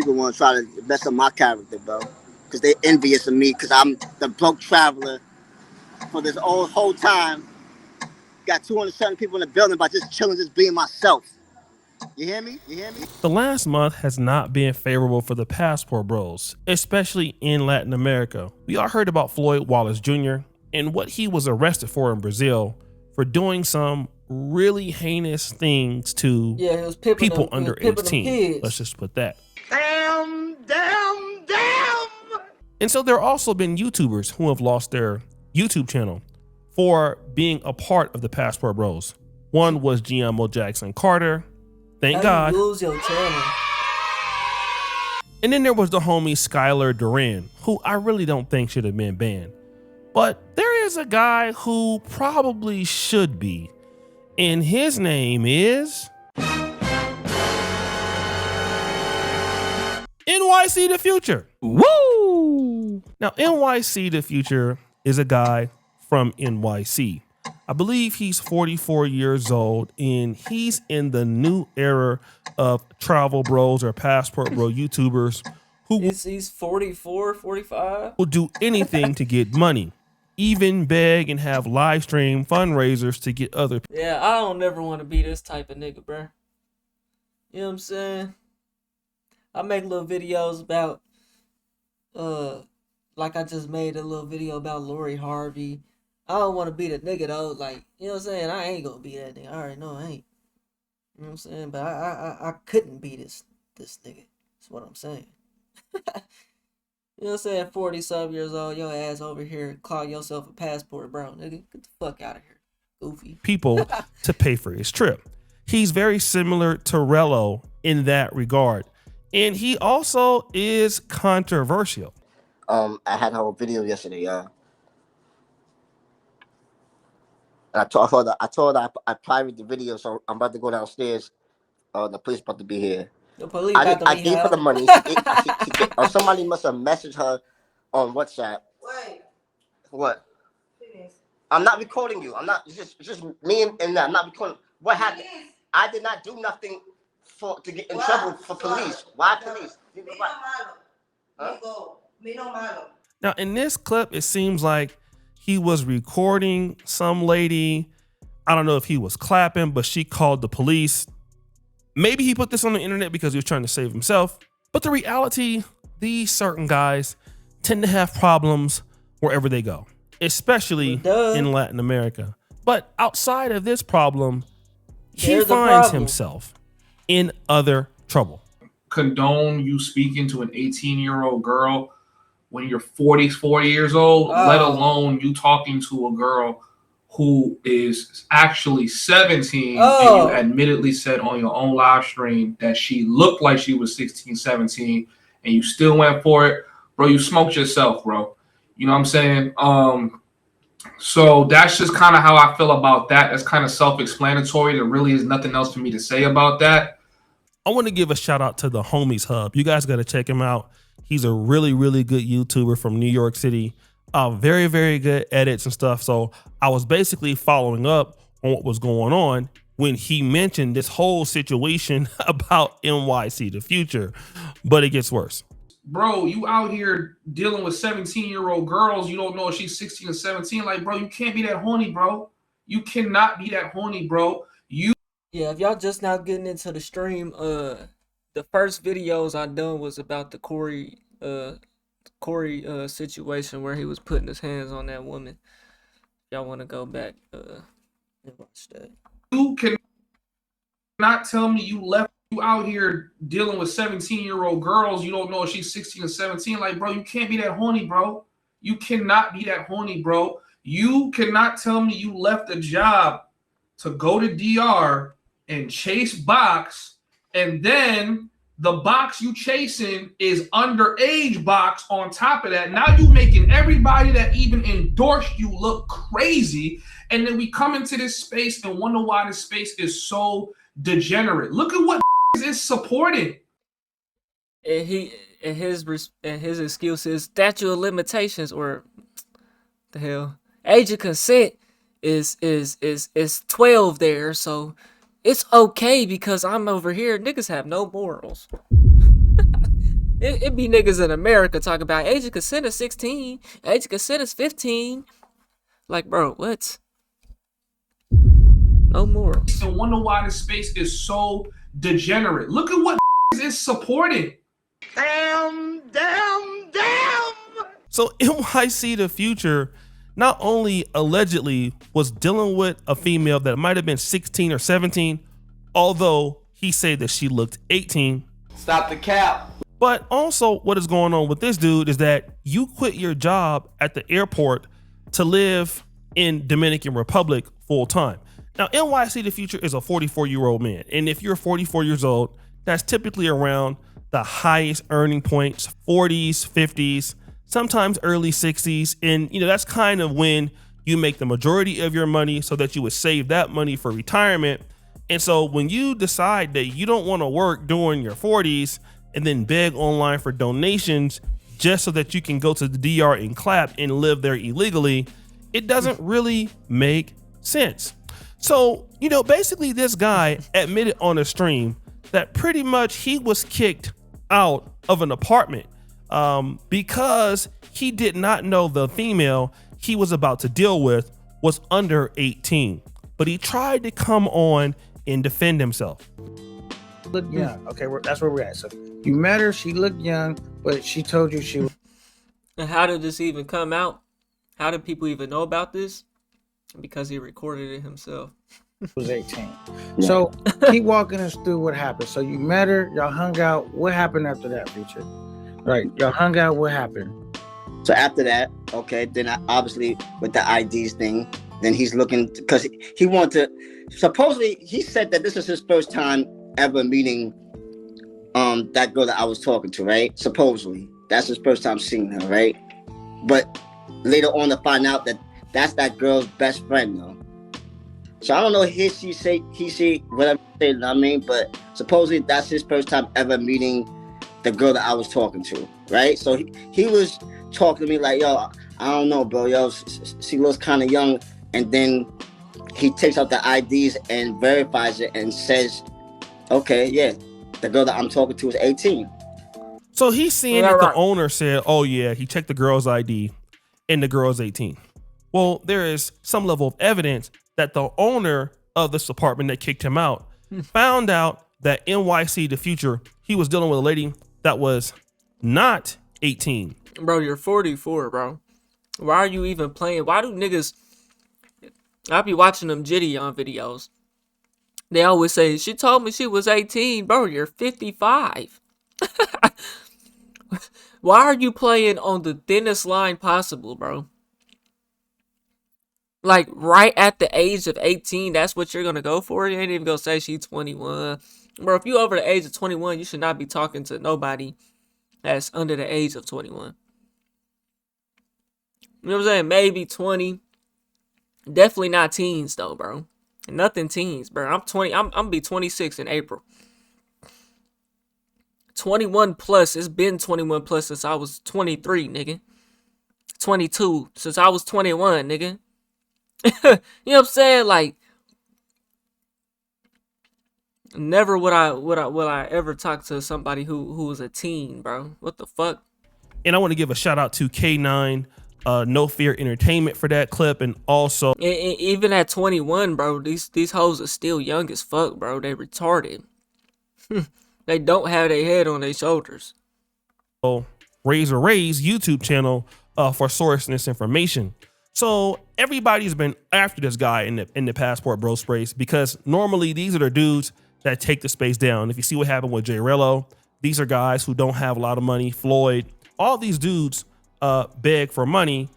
people want to try to mess up my character, bro. Because they envious of me because I'm the broke traveler for this whole time. Got 207 people in the building by just chilling, just being myself. You hear me? You hear me? The last month has not been favorable for the Passport Bros, especially in Latin America. We all heard about Floyd Wallace Jr. and what he was arrested for in Brazil for doing some really heinous things to people under 18. Let's just put that. Damn. And so there have also been YouTubers who have lost their YouTube channel for being a part of the Passport Bros. One was GMO Jackson Carter. Thank God. You lose your channel. And then there was the homie Skylar Duran, who I really don't think should have been banned. But there is a guy who probably should be, and his name is NYC the Future. Woo! Now, NYC the Future is a guy from NYC. I believe he's 44 years old, and he's in the new era of travel bros or passport bro YouTubers who he's 44, 45. Will do anything to get money, even beg and have live stream fundraisers to get other people. Yeah, I don't never want to be this type of nigga, bro. You know what I'm saying? I make little videos about, like I just made a little video about Lori Harvey. I don't want to be the nigga though, like, you know what I'm saying? I ain't gonna be that nigga. I already know I ain't. You know what I'm saying? But I couldn't be this nigga. That's what I'm saying. You know what I'm saying? 40-something years old, your ass over here, call yourself a passport bro, nigga. Get the fuck out of here, goofy. People to pay for his trip. He's very similar to Rello in that regard. And he also is controversial. I had a whole video yesterday, I told her I private the video, so I'm about to go downstairs. The police about to be here. The police I gave her the money. Or somebody must have messaged her on WhatsApp. Wait. What? I'm not recording you. I'm not. It's just me and I'm not recording. What happened? I did not do nothing to get in trouble for police. Why police? Now in this clip, it seems like he was recording some lady. I don't know if he was clapping, but she called the police. Maybe he put this on the internet because he was trying to save himself. But the reality, these certain guys tend to have problems wherever they go, especially in Latin America. But outside of this problem, he finds himself in other trouble. Condone you speaking to an 18-year-old girl when you're 44 years old, let alone you talking to a girl who is actually 17 and you admittedly said on your own live stream that she looked like she was 16, 17 and you still went for it. Bro, you smoked yourself, bro. You know what I'm saying? So that's just kind of how I feel about that. That's kind of self-explanatory. There really is nothing else for me to say about that. I want to give a shout out to the Homies Hub. You guys got to check him out. He's a really, really good YouTuber from New York City. Very, very good edits and stuff. So I was basically following up on what was going on when he mentioned this whole situation about NYC, the future, but it gets worse. Bro, you out here dealing with 17-year-old girls. You don't know if she's 16 or 17. Like, bro, you can't be that horny, bro. You cannot be that horny, bro. Yeah, if y'all just now getting into the stream, the first videos I done was about the Corey situation where he was putting his hands on that woman. Y'all want to go back and watch that. You cannot tell me you left. You out here dealing with 17-year-old girls. You don't know if she's 16 or 17. Like, bro, you can't be that horny, bro. You cannot be that horny, bro. You cannot tell me you left a job to go to DR and chase box, and then the box you chasing is underage box on top of that. Now you making everybody that even endorsed you look crazy. And then we come into this space and wonder why this space is so degenerate. Look at what is supported. And his excuse is statute of limitations, or the hell, age of consent is 12 there, so it's okay because I'm over here. Niggas have no morals. it be niggas in America talking about age of consent is 16, age of consent is 15. Like, bro, what? No more. I wonder why this space is so degenerate. Look at what is supporting. Damn. So NYC the Future not only allegedly was dealing with a female that might have been 16 or 17, although he said that she looked 18. Stop the cap. But also what is going on with this dude is that you quit your job at the airport to live in Dominican Republic full time. Now, NYC the Future is a 44-year-old man. And if you're 44 years old, that's typically around the highest earning points, 40s, 50s, sometimes early 60s. And, that's kind of when you make the majority of your money so that you would save that money for retirement. And so when you decide that you don't want to work during your 40s and then beg online for donations just so that you can go to the DR and clap and live there illegally, it doesn't really make sense. So, basically this guy admitted on a stream that pretty much he was kicked out of an apartment because he did not know the female he was about to deal with was under 18. But he tried to come on and defend himself. Look young. Okay, that's where we're at. So you met her, she looked young, but she told you she was. And how did this even come out? How did people even know about this? Because he recorded it himself. Was 18. So keep walking us through what happened. So you met her, y'all hung out. What happened after that, Future? Right, y'all hung out. What happened? So after that, okay, then obviously with the IDs thing, then he's looking because he wanted to. Supposedly, he said that this is his first time ever meeting that girl that I was talking to, right? Supposedly, that's his first time seeing her, right? But later on to find out that that's that girl's best friend, though. So I don't know he, she, whatever you say, I mean, but supposedly that's his first time ever meeting the girl that I was talking to, right? So he was talking to me like, yo, I don't know, bro, yo, she looks kind of young. And then he takes out the IDs and verifies it and says, okay, yeah, the girl that I'm talking to is 18. So he's seeing that the owner said, oh yeah, he checked the girl's ID and the girl's 18. Well, there is some level of evidence that the owner of this apartment that kicked him out found out that NYC the Future, he was dealing with a lady that was not 18. Bro, you're 44, bro. Why are you even playing? Why do niggas... I be watching them Gideon videos. They always say, she told me she was 18. Bro, you're 55. Why are you playing on the thinnest line possible, bro? Like, right at the age of 18, that's what you're going to go for? You ain't even going to say she's 21. Bro, if you over the age of 21, you should not be talking to nobody that's under the age of 21. You know what I'm saying? Maybe 20. Definitely not teens, though, bro. Nothing teens, bro. I'm 20. I'm going to be 26 in April. 21 plus. It's been 21 plus since I was 23, nigga. 22 since I was 21, nigga. You know what I'm saying? Like, never would I ever talk to somebody who was a teen, bro. What the fuck? And I want to give a shout out to K9, No Fear Entertainment for that clip, and also even at 21, bro, these hoes are still young as fuck, bro. They retarded. They don't have their head on their shoulders. Razor Ray's YouTube channel for sourcing this information. So everybody's been after this guy in the Passport Bro space because normally these are the dudes that take the space down. If you see what happened with Jay Rello, these are guys who don't have a lot of money. Floyd, all these dudes beg for money,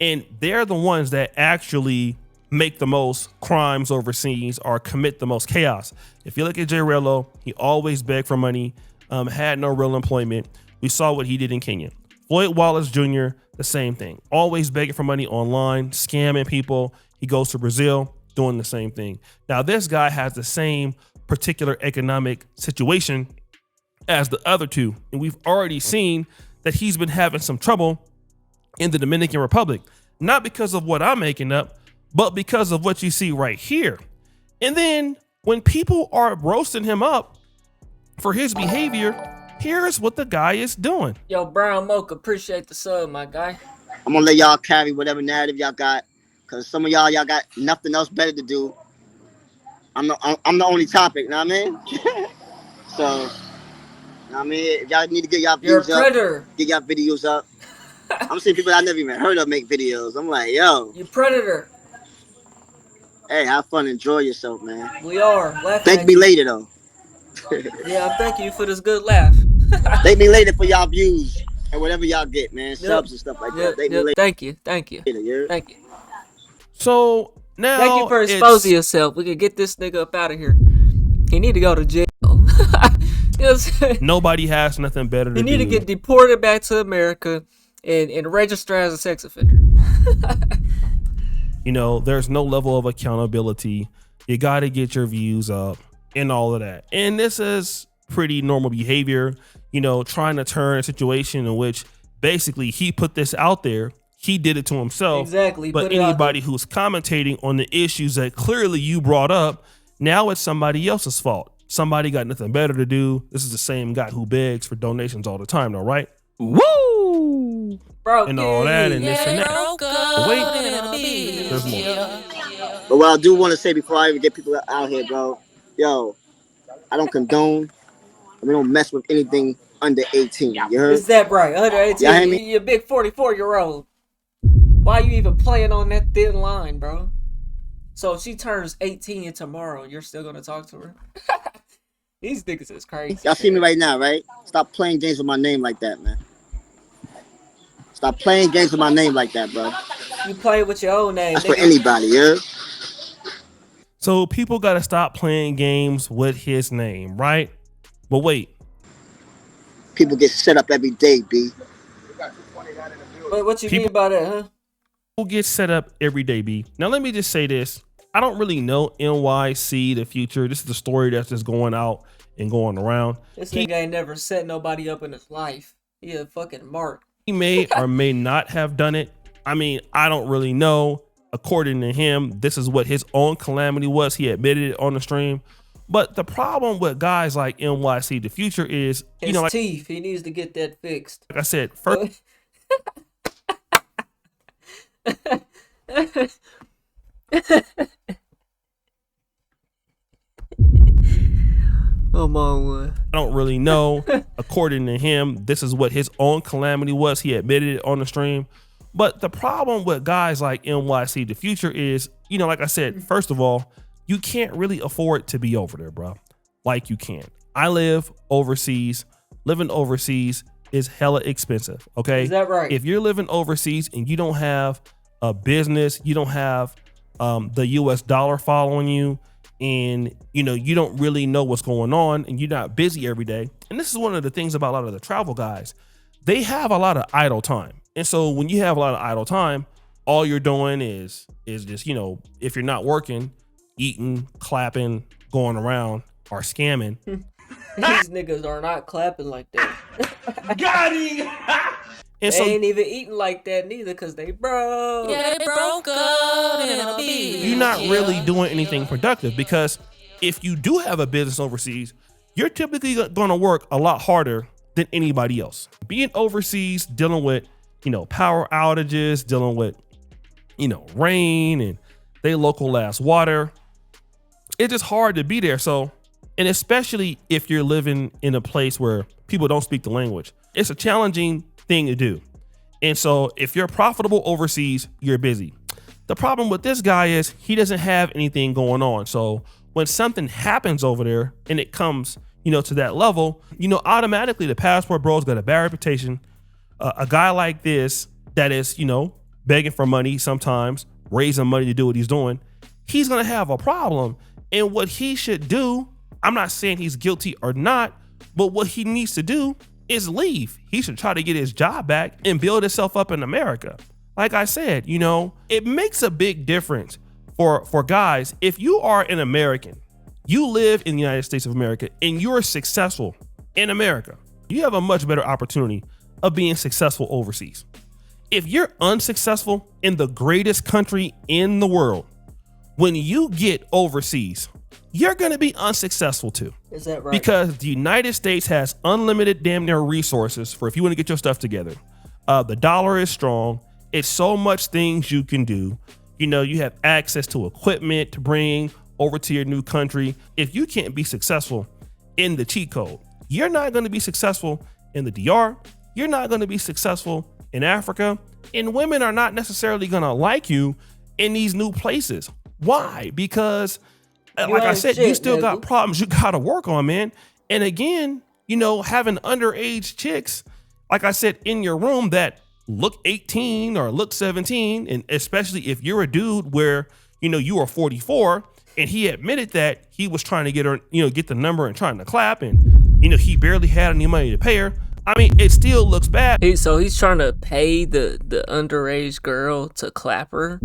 and they're the ones that actually make the most crimes overseas or commit the most chaos. If you look at Jay Rello, he always begged for money, had no real employment. We saw what he did in Kenya. Floyd Wallace Jr., the same thing. Always begging for money online, scamming people. He goes to Brazil, doing the same thing. Now, this guy has the same particular economic situation as the other two. And we've already seen that he's been having some trouble in the Dominican Republic. Not because of what I'm making up, but because of what you see right here. And then when people are roasting him up for his behavior, Here's what the guy is doing. Yo, Brown Mocha, appreciate the sub, my guy. I'm gonna let y'all carry whatever narrative y'all got, cause some of y'all got nothing else better to do. I'm the only topic, know what I mean? So, I mean, if y'all need to get y'all You're a views up, predator. get y'all videos up. I'm seeing people I never even heard of make videos. I'm like, yo, You predator. hey, have fun, enjoy yourself, man. We are. Laughing Thank at me you. later though. Yeah, I'm thanking you for this good laugh. Thank me later for y'all views and whatever y'all get, man. Subs and stuff like that. Thank me later. Thank you. Thank you. Yeah. Thank you. So now Thank you for exposing yourself. We can get this nigga up out of here. He need to go to jail. You know what I'm saying? nobody has nothing better to He do. need to get deported back to America and register as a sex offender. You know, there's no level of accountability. You got to get your views up and all of that. And this is pretty normal behavior, you know, trying to turn a situation in which basically he put this out there. He did it to himself. Exactly. But anybody who's commentating on the issues that clearly you brought up, now it's somebody else's fault. Somebody got nothing better to do. This is the same guy who begs for donations all the time, though, right? Woo! Bro, And all that and this and that. But wait, there's more. But what I do want to say before I even get people out here, bro, yo, I don't condone. We don't mess with anything under 18. You heard? Is that right? Under 18. Y'all hear me? You're a big 44-year-old. Why you even playing on that thin line, bro? So if she turns 18 tomorrow, you're still gonna talk to her? These niggas is crazy. Y'all see me right now, right? Stop playing games with my name like that, man. Stop playing games with my name like that, bro. You play with your own name. That's nigga. for anybody, yeah? So people got to stop playing games with his name, right? But wait. People get set up every day, B. But what you mean by that, huh? People get set up every day, B. Now, let me just say this. I don't really know NYC, the future. This is the story that's just going out and going around. This nigga ain't never set nobody up in his life. He a fucking mark. He may or may not have done it. I mean, I don't really know. According to him, this is what his own calamity was. He admitted it on the stream. But the problem with guys like NYC, the future is, His you know, like teeth. He needs to get that fixed. I said, first. Come on, one. I don't really know. According to him, this is what his own calamity was. He admitted it on the stream. But the problem with guys like NYC, the future is, you know, like I said, first of all, you can't really afford to be over there, bro. Like you can't. I live overseas. Living overseas is hella expensive, okay? Is that right? If you're living overseas and you don't have a business, you don't have the US dollar following you, and you know you don't really know what's going on, and you're not busy every day. And this is one of the things about a lot of the travel guys. They have a lot of idle time. And so when you have a lot of idle time, all you're doing is just, you know, if you're not working, eating, clapping, going around, or scamming. These niggas are not clapping like that. Got him! And They so ain't even eating like that neither, cause they broke. Yeah, they broke up in a beat. you're not really doing anything productive, because if you do have a business overseas, you're typically going to work a lot harder than anybody else. Being overseas, dealing with, you know, power outages, dealing with, you know, rain and they local last water. It's just hard to be there. So, and especially if you're living in a place where people don't speak the language, it's a challenging thing to do. And so if you're profitable overseas, you're busy. The problem with this guy is he doesn't have anything going on. So when something happens over there and it comes, you know, to that level, you know, automatically the passport bro's got a bad reputation. A guy like this that is, you know, begging for money sometimes, raising money to do what he's doing, he's going to have a problem. And what he should do, I'm not saying he's guilty or not, but what he needs to do is leave. He should try to get his job back and build himself up in America. Like I said, you know, it makes a big difference for guys. If you are an American, you live in the United States of America, and you're successful in America, you have a much better opportunity of being successful overseas. If you're unsuccessful in the greatest country in the world, when you get overseas you're going to be unsuccessful too. Is that right? Because the United States has unlimited damn near resources for if you want to get your stuff together. The dollar is strong. It's so much things you can do. You know, you have access to equipment to bring over to your new country. If you can't be successful in the cheat code, you're not going to be successful in the DR. You're not going to be successful in Africa. And women are not necessarily going to like you in these new places. Why? Because like I said, you still got problems you got to work on, man. And again, you know, having underage chicks, like I said, in your room that look 18 or look 17, and especially if you're a dude where, you know, you are 44 and he admitted that he was trying to get her, you know, get the number and trying to clap, and, you know, he barely had any money to pay her. I mean, it still looks bad. So he's trying to pay the underage girl to clap her?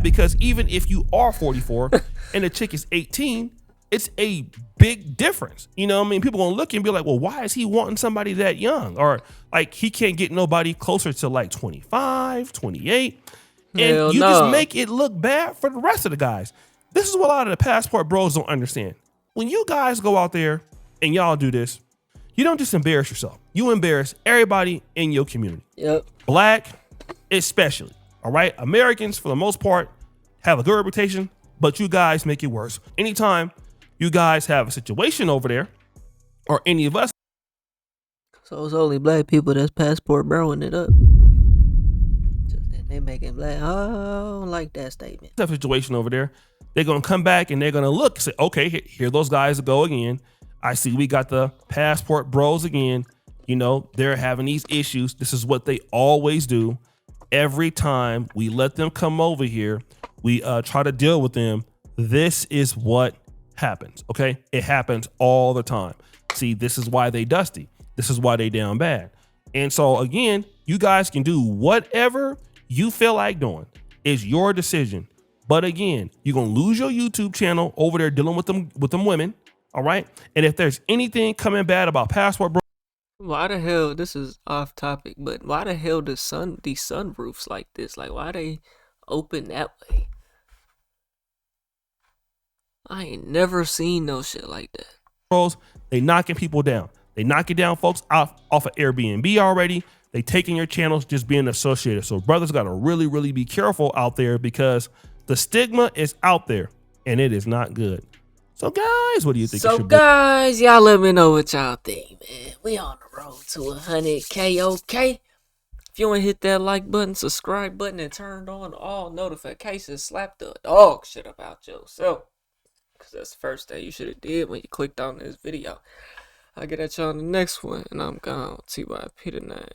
Because even if you are 44 and the chick is 18, it's a big difference. You know what I mean? People gonna look and be like, well, why is he wanting somebody that young? Or like he can't get nobody closer to like 25, 28. And you just make it look bad for the rest of the guys. This is what a lot of the passport bros don't understand. When you guys go out there and y'all do this, you don't just embarrass yourself. You embarrass everybody in your community. Yep. Black, especially. All right. Americans, for the most part, have a good reputation, but you guys make it worse. Anytime you guys have a situation over there, or any of us. So it's only black people that's passport broing it up. They making black. I don't like that statement. Have a situation over there. They're going to come back and they're going to look and say, okay, here those guys go again. I see we got the passport bros again. You know, they're having these issues. This is what they always do. Every time we let them come over here, we try to deal with them. This is what happens. Okay. It happens all the time. See, this is why they dusty. This is why they down bad. And so again, you guys can do whatever you feel like doing. It's your decision. But again, you're going to lose your YouTube channel over there dealing with them women. All right. And if there's anything coming bad about passport bro, why the hell, this is off topic, but why the hell these sunroofs like this? Like, why they open that way? I ain't never seen no shit like that. bros, they knocking people down. They knocking down folks off of Airbnb already. They taking your channels just being associated. So brothers got to really, really be careful out there because the stigma is out there and it is not good. So guys, what do you think? So guys, y'all let me know what y'all think, man. We on the road to 100K, okay? If you want to hit that like button, subscribe button, and turn on all notifications, slap the dog shit about yourself. Because that's the first thing you should have did when you clicked on this video. I'll get at y'all in the next one, and I'm gone. TYP tonight.